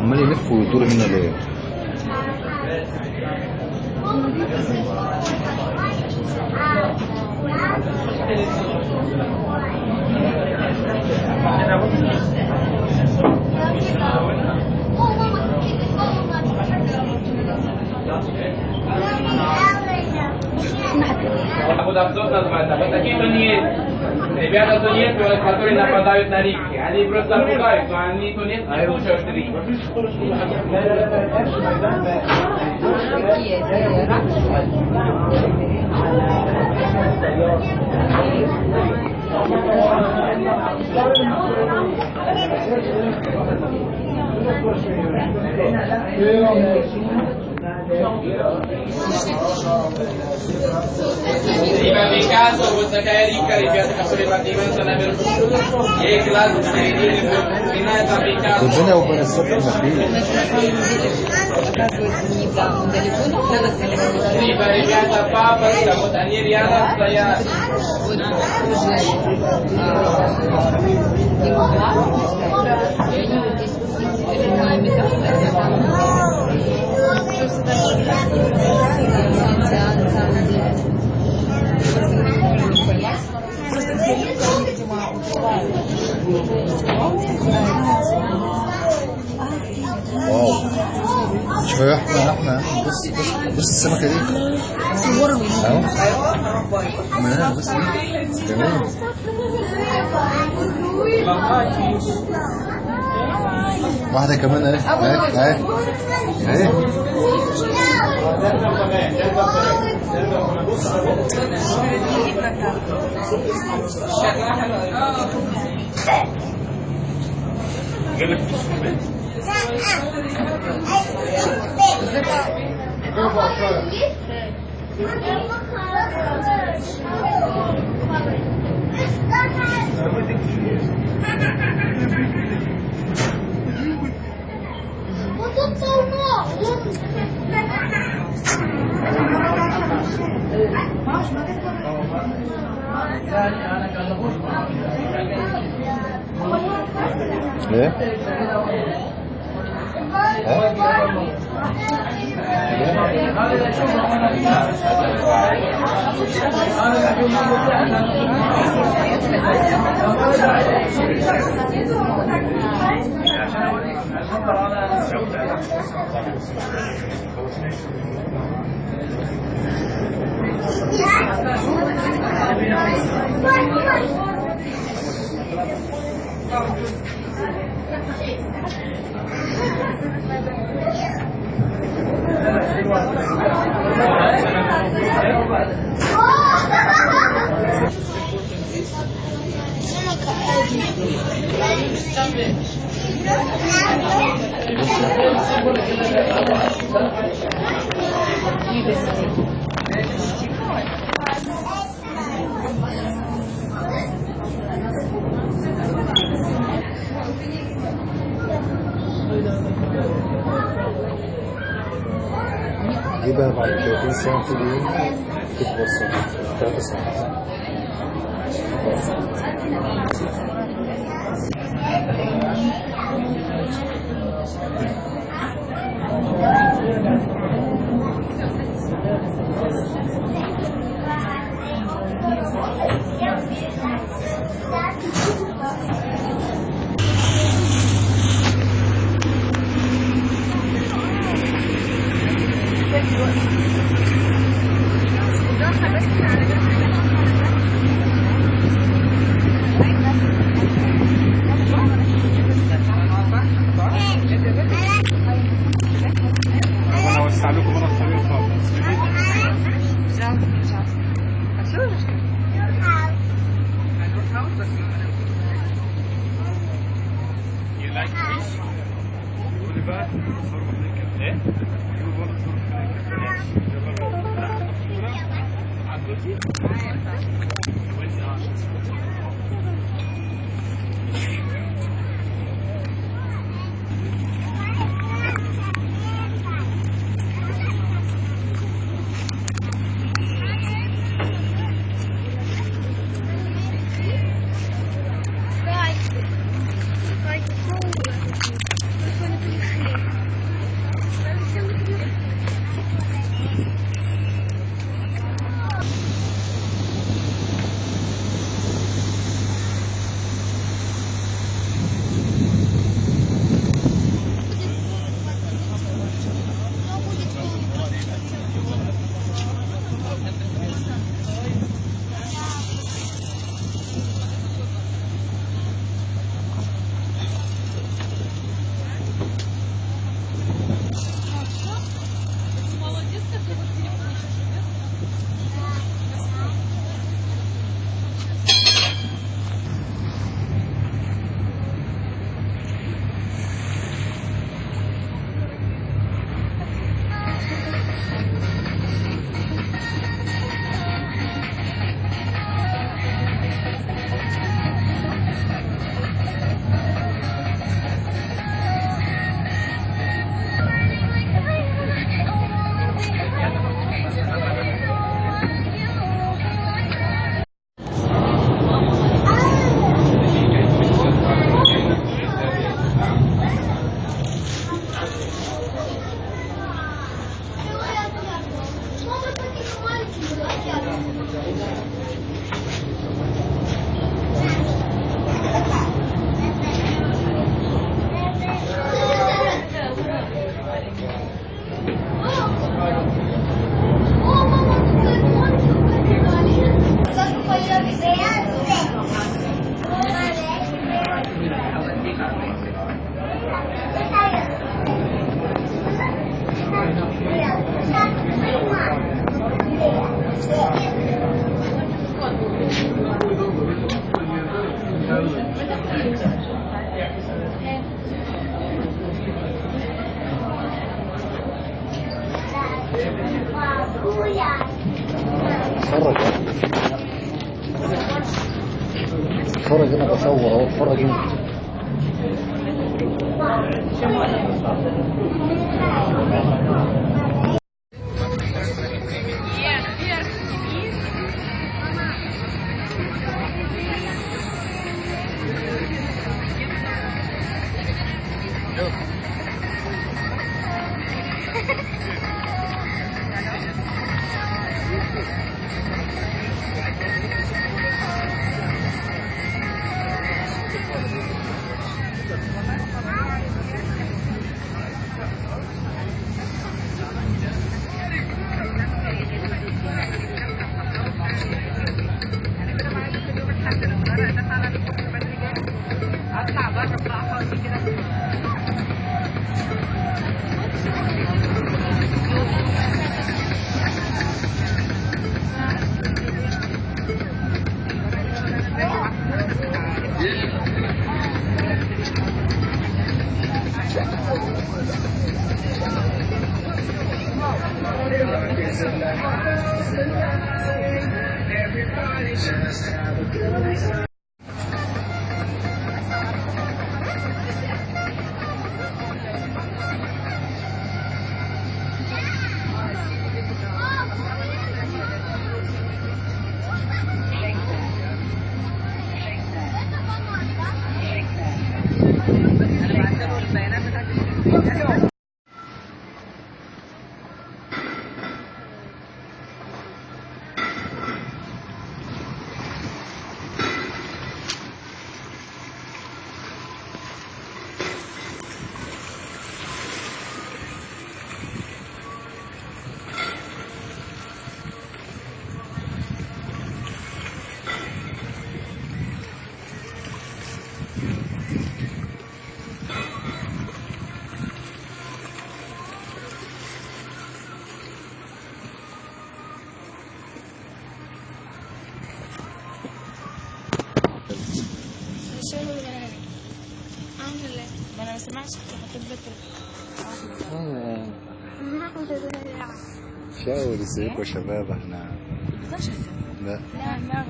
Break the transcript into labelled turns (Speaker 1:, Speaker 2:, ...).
Speaker 1: عمال يلف ويدور هنا ليه؟
Speaker 2: Такие то не есть. Ребята то нет, которые нападают на рифки. Они просто пугают, но они то нет, не слушают рифки. Prima di caso questa che è ricca ripete che praticamente non è vero e classe di
Speaker 1: الدنيا وبين الصبح ما فيه.
Speaker 2: Prima ripete papa, siamo Danieliana, стоят.
Speaker 1: واو شوية احنا بص السمكة دي اهو ما بص جميل واحدة كمان اهي ليه؟ جيبها بعد 30 سنة كل يوم تكبر سنة 3 سنوات. اتفرج انا بصور اهو، اتفرج انت.
Speaker 3: اطلع بره بقى فاضي كده. Everybody just have a good time.
Speaker 4: ما انا ما سمعتش هتبقى
Speaker 1: شاور ازيكم يا شباب احنا.
Speaker 4: لا
Speaker 1: لا
Speaker 4: لا